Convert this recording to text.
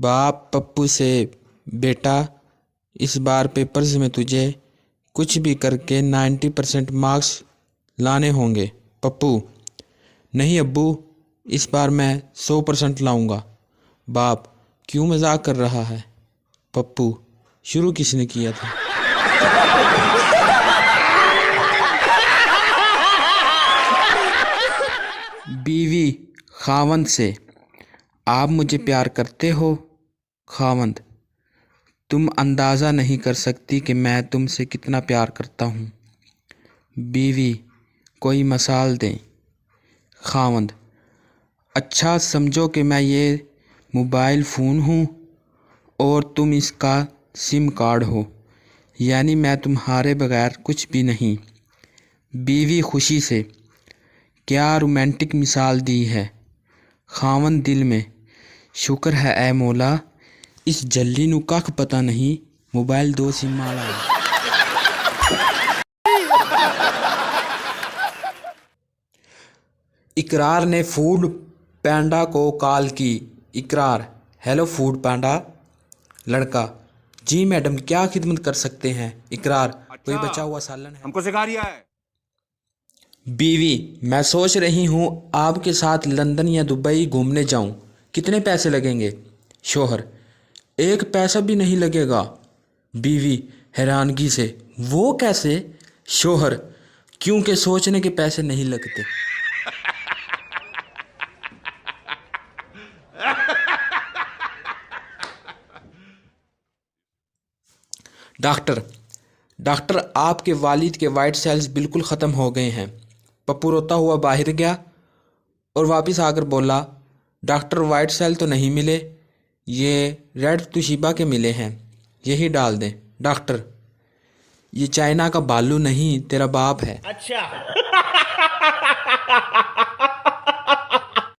बाप पप्पू से, बेटा इस बार पेपर्स में तुझे कुछ भी करके 90% मार्क्स लाने होंगे। पप्पू, नहीं अब्बू, इस बार मैं 100% लाऊंगा। बाप, क्यों मजाक कर रहा है? पप्पू, शुरू किसने किया था? बीवी खावंद से, आप मुझे प्यार करते हो? खावंद, तुम अंदाज़ा नहीं कर सकती कि मैं तुमसे कितना प्यार करता हूँ। बीवी, कोई मिसाल दें। खावंद, अच्छा समझो कि मैं ये मोबाइल फ़ोन हूँ और तुम इसका सिम कार्ड हो, यानी मैं तुम्हारे बगैर कुछ भी नहीं। बीवी खुशी से, क्या रोमांटिक मिसाल दी है। खावंद दिल में, शुक्र है ऐ मौला, इस जल्ली नू कख पता नहीं मोबाइल 2 सिम वाला है। इकरार ने फूड पैंडा को कॉल की। इकरार, हेलो फूड पैंडा। लड़का, जी मैडम, क्या खिदमत कर सकते हैं? इकरार, कोई बचा हुआ सालन है? हमको सिखा रिया है। बीवी, मैं सोच रही हूँ आपके साथ लंदन या दुबई घूमने जाऊँ, कितने पैसे लगेंगे? शोहर, 1 पैसा भी नहीं लगेगा। बीवी हैरानगी से, वो कैसे? शोहर, क्योंकि सोचने के पैसे नहीं लगते। डॉक्टर, डॉक्टर आपके वालिद के वाइट सेल्स बिल्कुल ख़त्म हो गए हैं। पप्पू रोता हुआ बाहर गया और वापस आकर बोला, डॉक्टर वाइट सेल तो नहीं मिले, ये रेड तुशिबा के मिले हैं, यही डाल दें। डॉक्टर, ये चाइना का बालू नहीं, तेरा बाप है। अच्छा।